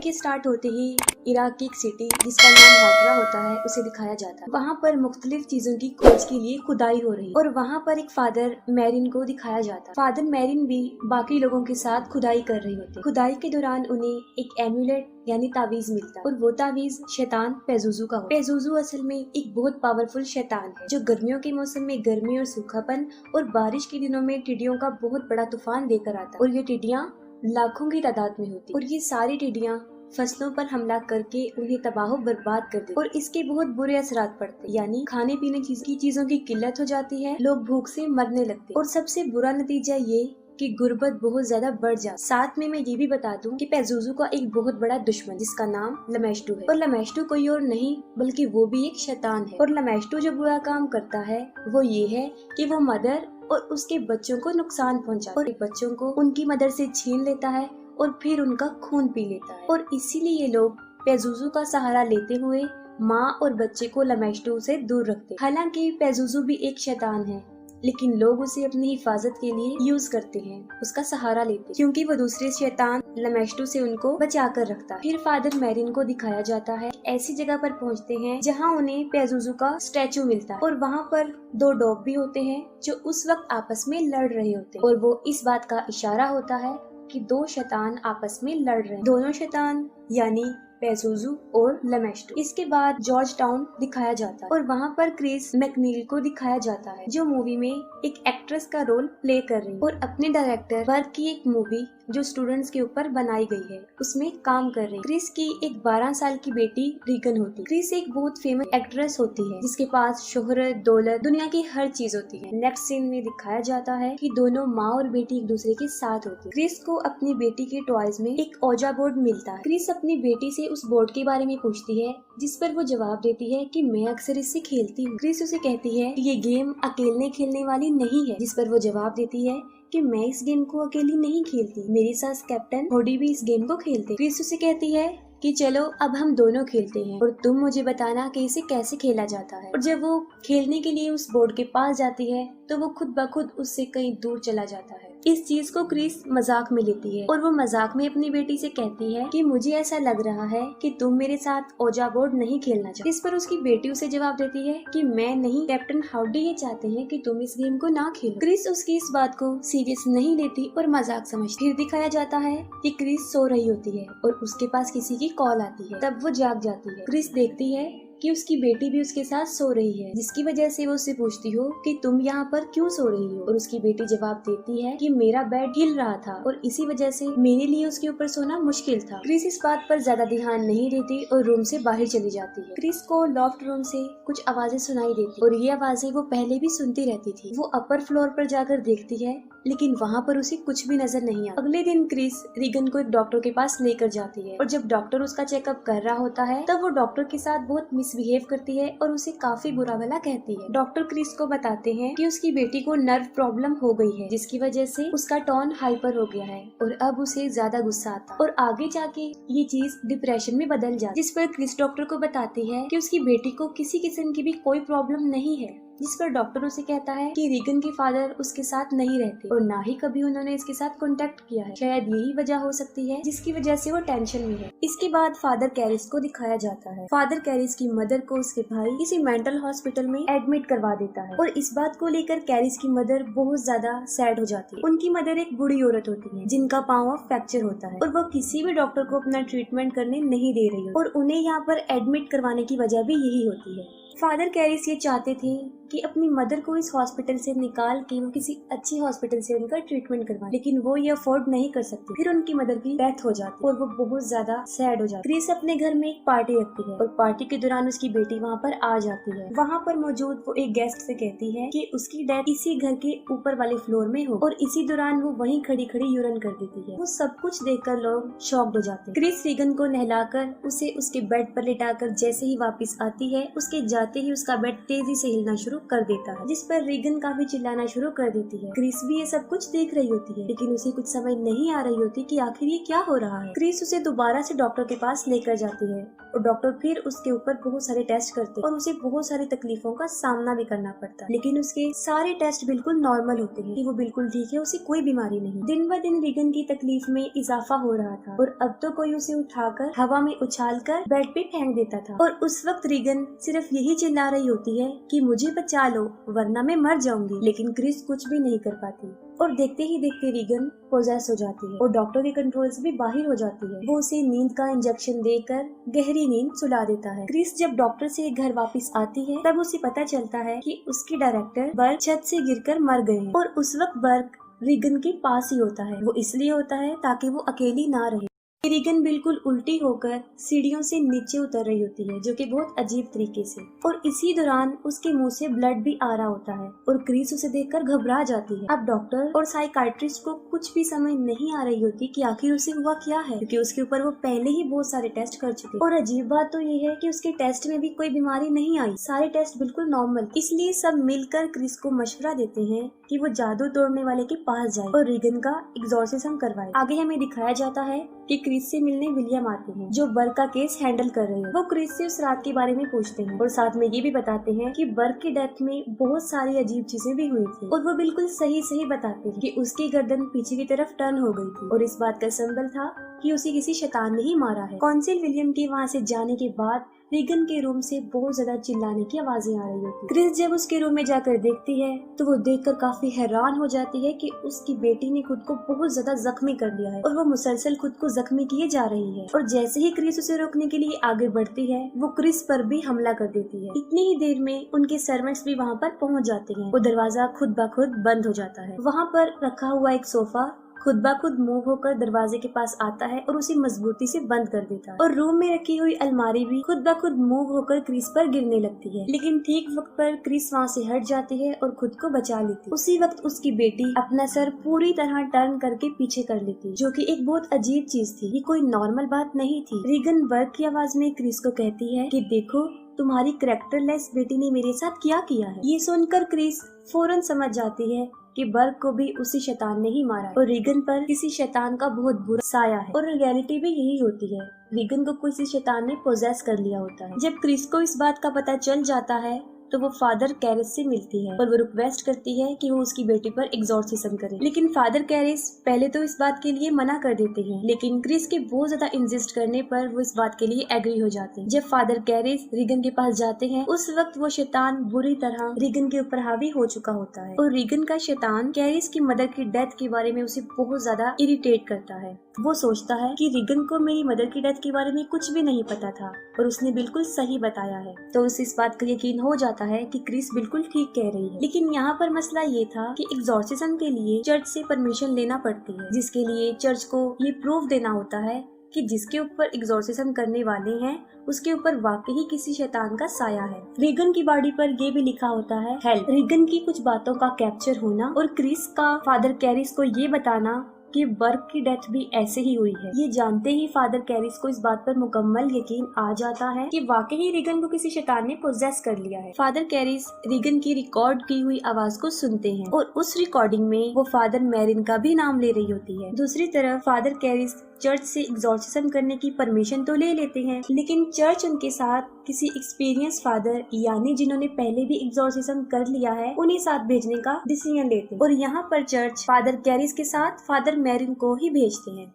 के स्टार्ट होते ही इराक की एक सिटी जिसका नाम हाटरा होता है उसे दिखाया जाता है। वहाँ पर मुख्तलिफ चीजों की खोज के लिए खुदाई हो रही है और वहाँ पर एक फादर मैरिन को दिखाया जाता है। फादर मैरिन भी बाकी लोगों के साथ खुदाई कर रही होती है। खुदाई के दौरान उन्हें एक एम्यूलेट यानी तावीज मिलता है और वो तावीज शैतान पेजुजू का होता है। पेजुजू असल में एक बहुत पावरफुल शैतान है जो गर्मियों के मौसम में गर्मी और सूखापन और बारिश के दिनों में टिड्डियों का बहुत बड़ा तूफान लेकर आता है और ये टिड्डियाँ लाखों की तादाद में होती और ये सारी टिड्डियाँ फसलों पर हमला करके उन्हें तबाह बर्बाद कर देती और इसके बहुत बुरे असरात पड़ते यानी खाने पीने की चीजों की किल्लत हो जाती है, लोग भूख से मरने लगते और सबसे बुरा नतीजा ये कि गुर्बत बहुत ज्यादा बढ़ जाती। साथ में मैं ये भी बता दूं कि पेजुजू का एक बहुत बड़ा दुश्मन जिसका नाम लमेस्टू है और लमेस्टू कोई और नहीं बल्कि वो भी एक शैतान है। और लमेस्टू जो बुरा काम करता है वो ये है कि वो मदर और उसके बच्चों को नुकसान पहुंचाता है और बच्चों को उनकी मदर से छीन लेता है और फिर उनका खून पी लेता है और इसीलिए ये लोग पेजुजू का सहारा लेते हुए माँ और बच्चे को लमेस्टू से दूर रखते। हालांकि पेजुजू भी एक शैतान है लेकिन लोग उसे अपनी हिफाजत के लिए यूज करते हैं, उसका सहारा लेते हैं, क्योंकि वो दूसरे शैतान लमेस्टू से उनको बचा कर रखता है। फिर फादर मैरिन को दिखाया जाता है ऐसी जगह पर पहुंचते हैं जहां उन्हें पेजुजू का स्टैचू मिलता है और वहां पर दो डॉग भी होते हैं जो उस वक्त आपस में लड़ रहे होते हैं और वो इस बात का इशारा होता है कि दो शैतान आपस में लड़ रहे हैं, दोनों शैतान यानी पेजुजू और लमेस्टू। इसके बाद जॉर्ज टाउन दिखाया जाता है और वहाँ पर क्रिस मैकनील को दिखाया जाता है जो मूवी में एक एक्ट्रेस का रोल प्ले कर रही है और अपने डायरेक्टर वर्क की एक मूवी जो स्टूडेंट्स के ऊपर बनाई गई है उसमें काम कर रही है। क्रिस की एक 12 साल की बेटी रीगन होती है। क्रिस एक बहुत फेमस एक्ट्रेस होती है जिसके पास शोहरत, दौलत, दुनिया की हर चीज होती है। नेक्स्ट सीन में दिखाया जाता है कि दोनों माँ और बेटी एक दूसरे के साथ होती है। क्रिस को अपनी बेटी के टॉयज में एक ओजा बोर्ड मिलता है। क्रिस अपनी बेटी से उस बोर्ड के बारे में पूछती है जिस पर वो जवाब देती है कि मैं अक्सर इससे खेलती हूँ। क्रिस उसे कहती है कि ये गेम अकेले खेलने वाली नहीं है, जिस पर वो जवाब देती है कि मैं इस गेम को अकेली नहीं खेलती, मेरे साथ कैप्टन होडी भी इस गेम को खेलते। क्रिस उसे कहती है कि चलो अब हम दोनों खेलते हैं और तुम मुझे बताना कि इसे कैसे खेला जाता है। और जब वो खेलने के लिए उस बोर्ड के पास जाती है तो वो खुद ब खुद उससे कहीं दूर चला जाता है। इस चीज को क्रिस मजाक में लेती है और वो मजाक में अपनी बेटी से कहती है कि मुझे ऐसा लग रहा है कि तुम मेरे साथ ओजा बोर्ड नहीं खेलना चाहती। इस पर उसकी बेटी उसे जवाब देती है कि मैं नहीं, कैप्टन हाउडी ये चाहते हैं कि तुम इस गेम को ना खेलो। क्रिस उसकी इस बात को सीरियस नहीं लेती और मजाक समझती। फिर दिखाया जाता है कि क्रिस सो रही होती है और उसके पास किसी की कॉल आती है, तब वो जाग जाती है। क्रिस देखती है कि उसकी बेटी भी उसके साथ सो रही है, जिसकी वजह से वो उससे पूछती हो कि तुम यहाँ पर क्यों सो रही हो और उसकी बेटी जवाब देती है कि मेरा बेड हिल रहा था और इसी वजह से मेरे लिए उसके ऊपर सोना मुश्किल था। क्रिस इस बात पर ज्यादा ध्यान नहीं देती और रूम से बाहर चली जाती है। क्रिस को लॉफ्ट रूम से कुछ आवाजें सुनाई देती और ये आवाजें वो पहले भी सुनती रहती थी। वो अपर फ्लोर पर जाकर देखती है लेकिन वहाँ पर उसे कुछ भी नजर नहीं आता। अगले दिन क्रिस रीगन को एक डॉक्टर के पास लेकर जाती है और जब डॉक्टर उसका चेकअप कर रहा होता है तब वो डॉक्टर के साथ बहुत मिसबिहेव करती है और उसे काफी बुरा भला कहती है। डॉक्टर क्रिस को बताते हैं कि उसकी बेटी को नर्व प्रॉब्लम हो गई है जिसकी वजह से उसका टोन हाइपर हो गया है और अब उसे ज्यादा गुस्सा आता और आगे जाके ये चीज डिप्रेशन में बदल जाती, जिस पर क्रिस डॉक्टर को बताती है कि उसकी बेटी को किसी किस्म की भी कोई प्रॉब्लम नहीं है। जिस पर डॉक्टर उसे कहता है कि रीगन के फादर उसके साथ नहीं रहते और ना ही कभी उन्होंने इसके साथ कांटेक्ट किया है, शायद यही वजह हो सकती है जिसकी वजह से वो टेंशन में है। इसके बाद फादर कैरिस को दिखाया जाता है। फादर कैरिस की मदर को उसके भाई किसी मेंटल हॉस्पिटल में एडमिट करवा देता है और इस बात को लेकर कैरिस की मदर बहुत ज्यादा सैड हो जाती है। उनकी मदर एक बूढ़ी औरत होती है जिनका पाँव फ्रैक्चर होता है और वो किसी भी डॉक्टर को अपना ट्रीटमेंट करने नहीं दे रही है और उन्हें यहाँ पर एडमिट करवाने की वजह भी यही होती है। फादर कैरिस ये चाहते थे कि अपनी मदर को इस हॉस्पिटल से निकाल के वो किसी अच्छी हॉस्पिटल से उनका ट्रीटमेंट करवाएं, लेकिन वो ये अफोर्ड नहीं कर सकती। फिर उनकी मदर की डेथ हो जाती और वो बहुत ज्यादा सैड हो जाती। क्रिस अपने घर में एक पार्टी रखती है और पार्टी के दौरान उसकी बेटी वहाँ पर आ जाती है। वहाँ पर मौजूद वो एक गेस्ट से कहती है कि उसकी डेथ इसी घर के ऊपर वाले फ्लोर में हो और इसी दौरान वो वहीं खड़ी खड़ी यूरिन कर देती है। वो सब कुछ देखकर लोग शॉक्ड हो जाते हैं। क्रिस रीगन को नहलाकर उसे उसके बेड पर लिटाकर जैसे ही वापस आती है उसके जाते ही उसका बेड तेजी से हिलना शुरू कर देता है, जिस पर रीगन काफी चिल्लाना शुरू कर देती है। क्रिस भी ये सब कुछ देख रही होती है, लेकिन उसे कुछ समझ नहीं आ रही होती कि आखिर ये क्या हो रहा है। क्रिस उसे दोबारा से डॉक्टर के पास लेकर जाती है और डॉक्टर फिर उसके ऊपर बहुत सारे टेस्ट करते हैं और उसे बहुत सारी तकलीफों का सामना भी करना पड़ता है, लेकिन उसके सारे टेस्ट बिल्कुल नॉर्मल होते हैं कि वो बिल्कुल ठीक है, उसे कोई बीमारी नहीं। दिन ब दिन रीगन की तकलीफ में इजाफा हो रहा था और अब तो कोई उसे उठाकर हवा में उछालकर बेड पे फेंक देता था और उस वक्त रीगन सिर्फ यही चिल्ला रही होती है कि मुझे बचा लो वरना मैं मर जाऊंगी, लेकिन क्रिस कुछ भी नहीं कर पाती और देखते ही देखते रीगन पोजेस हो जाती है और डॉक्टर के कंट्रोल से भी बाहर हो जाती है। वो उसे नींद का इंजेक्शन देकर गहरी नींद सुला देता है। क्रिस जब डॉक्टर से घर वापस आती है तब उसे पता चलता है कि उसके डायरेक्टर बर्क छत से गिरकर मर गए हैं और उस वक्त बर्क रीगन के पास ही होता है। वो इसलिए होता है ताकि वो अकेली ना रहे। रीगन बिल्कुल उल्टी होकर सीढ़ियों से नीचे उतर रही होती है, जो कि बहुत अजीब तरीके से, और इसी दौरान उसके मुंह से ब्लड भी आ रहा होता है और क्रिस उसे देखकर घबरा जाती है। अब डॉक्टर और साइकाइट्रिस्ट को कुछ भी समझ नहीं आ रही होती कि आखिर उसे हुआ क्या है, क्योंकि उसके ऊपर वो पहले ही बहुत सारे टेस्ट कर चुके और अजीब बात तो ये है कि उसके टेस्ट में भी कोई बीमारी नहीं आई, सारे टेस्ट बिल्कुल नॉर्मल। इसलिए सब मिलकर क्रिस को मशवरा देते हैं कि वो जादू तोड़ने वाले के पास जाए और रीगन का एग्जॉर्सिज्म करवाए। आगे हमें दिखाया जाता है कि क्रिस से मिलने विलियम आते हैं, जो बर्क का केस हैंडल कर रहे हैं। वो क्रिस से उस रात के बारे में पूछते हैं और साथ में ये भी बताते हैं कि बर्क की डेथ में बहुत सारी अजीब चीजें भी हुई थी और वो बिल्कुल सही बताते हैं कि उसकी गर्दन पीछे की तरफ टर्न हो गई थी और इस बात का सिंबल था कि उसे किसी शैतान ने ही मारा है। कौंसिल विलियम के वहाँ से जाने के बाद रीगन के रूम से बहुत ज्यादा चिल्लाने की आवाजें आ रही होती। क्रिस जब उसके रूम में जाकर देखती है तो वो देखकर काफी हैरान हो जाती है कि उसकी बेटी ने खुद को बहुत ज्यादा जख्मी कर लिया है और वो मुसलसल खुद को जख्मी किए जा रही है और जैसे ही क्रिस उसे रोकने के लिए आगे बढ़ती है वो क्रिस पर भी हमला कर देती है। इतनी ही देर में उनके सर्वेंट्स भी वहाँ पर पहुँच जाते हैं। वो दरवाजा खुद ब खुद बंद हो जाता है। वहाँ पर रखा हुआ एक सोफा खुद ब खुद मूव होकर दरवाजे के पास आता है और उसे मजबूती से बंद कर देता है और रूम में रखी हुई अलमारी भी खुद ब खुद मूव होकर क्रिस पर गिरने लगती है, लेकिन ठीक वक्त पर क्रिस वहाँ से हट जाती है और खुद को बचा लेती है। उसी वक्त उसकी बेटी अपना सर पूरी तरह टर्न करके पीछे कर लेती है, जो कि एक बहुत अजीब चीज थी। ये कोई नॉर्मल बात नहीं थी। रीगन बर्क की आवाज में क्रिस को कहती है कि देखो तुम्हारी कैरेक्टरलेस बेटी ने मेरे साथ क्या किया है। ये सुनकर क्रिस फौरन समझ जाती है कि बर्क को भी उसी शैतान ने ही मारा है और रीगन पर किसी शैतान का बहुत बुरा साया है और रियलिटी भी यही होती है। रीगन को किसी शैतान ने पोजेस कर लिया होता है। जब क्रिस को इस बात का पता चल जाता है तो वो फादर कैरिस से मिलती है और वो रिक्वेस्ट करती है कि वो उसकी बेटी पर एग्जॉर्सिज्म करे, लेकिन फादर कैरिस पहले तो इस बात के लिए मना कर देते हैं, लेकिन क्रिस के बहुत ज्यादा इंसिस्ट करने पर वो इस बात के लिए एग्री हो जाते हैं। जब फादर कैरिस रीगन के पास जाते हैं उस वक्त वो शैतान बुरी तरह रीगन के ऊपर हावी हो चुका होता है और रीगन का शैतान कैरिस की मदर की डेथ के बारे में उसे बहुत ज्यादा इरिटेट करता है। वो सोचता है कि रीगन को मेरी मदर की डेथ के बारे में कुछ भी नहीं पता था और उसने बिल्कुल सही बताया है, तो उसे इस बात का यकीन हो जाता है कि क्रिस बिल्कुल ठीक कह रही है। लेकिन यहाँ पर मसला ये था कि एग्जॉर्सिज्म के लिए चर्च से परमिशन लेना पड़ती है, जिसके लिए चर्च को ये प्रूफ देना होता है कि जिसके ऊपर एग्जॉर्सिज्म करने वाले हैं उसके ऊपर वाकई किसी शैतान का साया है। रीगन की बॉडी पर ये भी लिखा होता है हेल्प। रीगन की कुछ बातों का कैप्चर होना और क्रिस का फादर कैरिस को ये बताना कि बर्क की डेथ भी ऐसे ही हुई है। ये जानते ही फादर कैरिस को इस बात पर मुकम्मल यकीन आ जाता है कि वाकई रीगन को किसी शैतान ने पोजेस कर लिया है। फादर कैरिस रीगन की रिकॉर्ड की हुई आवाज को सुनते हैं और उस रिकॉर्डिंग में वो फादर मैरिन का भी नाम ले रही होती है। दूसरी तरफ फादर कैरिस चर्च से एग्जॉर्सिज्म करने की परमिशन तो ले लेते हैं, लेकिन चर्च उनके साथ किसी एक्सपीरियंस फादर यानी जिन्होंने पहले भी एग्जॉर्सिज्म कर लिया है उन्हें साथ भेजने का डिसीजन लेते हैं और यहाँ पर चर्च फादर कैरिस के साथ फादर मैरिन को ही भेजते हैं।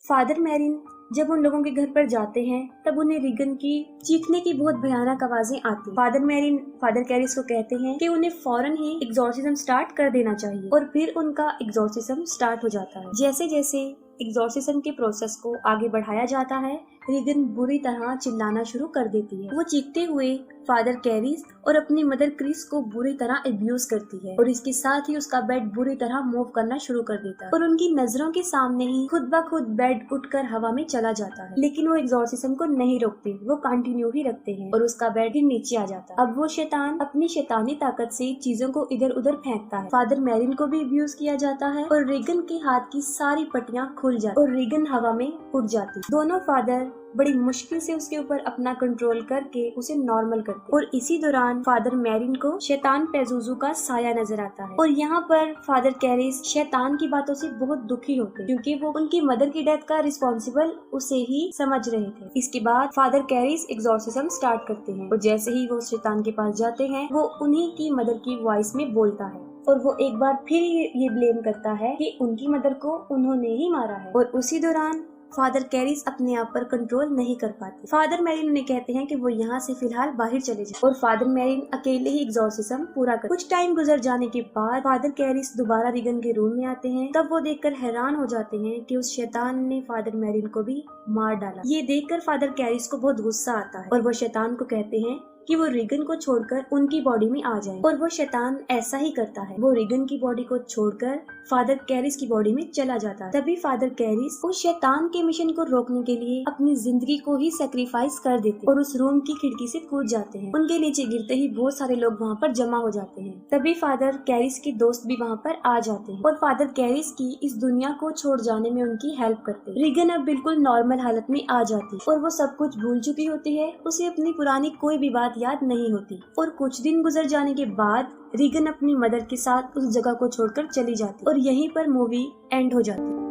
फादर मैरिन जब उन लोगों के घर पर जाते हैं तब उन्हें रीगन की चीखने की बहुत भयानक आवाजें आती। फादर मैरिन फादर कैरिस को कहते हैं कि उन्हें फौरन ही एग्जॉर्सिज्म स्टार्ट कर देना चाहिए और फिर उनका एग्जॉर्सिज्म स्टार्ट हो जाता है। जैसे जैसे एग्जॉर्सिज्म के प्रोसेस को आगे बढ़ाया जाता है रीगन बुरी तरह चिल्लाना शुरू कर देती है। वो चीखते हुए फादर कैरिस और अपनी मदर क्रिस को बुरी तरह अब्यूज करती है और इसके साथ ही उसका बेड बुरी तरह मूव करना शुरू कर देता है और उनकी नजरों के सामने ही खुद ब खुद बेड उठकर हवा में चला जाता है, लेकिन वो एग्जॉर्सिज्म को नहीं रोकते, वो कंटिन्यू ही रखते हैं और उसका बेड ही नीचे आ जाता है। अब वो शैतान अपनी शैतानी ताकत से चीजों को इधर उधर फेंकता है। फादर मैरिन को भी अब्यूज किया जाता है और रीगन के हाथ की सारी पट्टियां खुल जाती और रीगन हवा में उड़ जाती। दोनों फादर बड़ी मुश्किल से उसके ऊपर अपना कंट्रोल करके उसे नॉर्मल करते और इसी दौरान फादर मैरिन को शैतान पेजुजू का साया नजर आता है और यहाँ पर फादर कैरिस शैतान की बातों से बहुत दुखी होते हैं क्योंकि वो उनकी मदर की डेथ का रिस्पॉन्सिबल उसे ही समझ रहे थे। इसके बाद फादर कैरिस एग्जॉर्सिज्म स्टार्ट करते हैं और जैसे ही वो शैतान के पास जाते हैं वो उन्हीं की मदर की वॉइस में बोलता है और वो एक बार फिर ये ब्लेम करता है कि उनकी मदर को उन्होंने ही मारा है। और उसी दौरान फादर कैरिस अपने आप पर कंट्रोल नहीं कर पाते। फादर मैरिन उन्हें कहते हैं कि वो यहाँ से फिलहाल बाहर चले जाएं और फादर मैरिन अकेले ही एग्जॉर्सिज्म पूरा कर। कुछ टाइम गुजर जाने के बाद फादर कैरिस दोबारा रीगन के रूम में आते हैं। तब वो देखकर हैरान हो जाते हैं कि उस शैतान ने फादर मैरिन को भी मार डाला। ये देखकर फादर कैरिस को बहुत गुस्सा आता है और वो शैतान को कहते हैं कि वो रीगन को छोड़कर उनकी बॉडी में आ जाए और वो शैतान ऐसा ही करता है। वो रीगन की बॉडी को छोड़कर फादर कैरिस की बॉडी में चला जाता है। तभी फादर कैरिस उस शैतान के मिशन को रोकने के लिए अपनी जिंदगी को ही सेक्रीफाइस कर देते और उस रूम की खिड़की से कूद जाते हैं। उनके नीचे गिरते ही बहुत सारे लोग वहाँ पर जमा हो जाते हैं। तभी फादर कैरिस के दोस्त भी वहाँ पर आ जाते हैं और फादर कैरिस की इस दुनिया को छोड़ जाने में उनकी हेल्प करते हैं। रीगन अब बिल्कुल नॉर्मल हालत में आ जाती है और वो सब कुछ भूल चुकी होती है। उसे अपनी पुरानी कोई भी बात याद नहीं होती और कुछ दिन गुजर जाने के बाद रीगन अपनी मदर के साथ उस जगह को छोड़कर चली जाती और यहीं पर मूवी एंड हो जाती।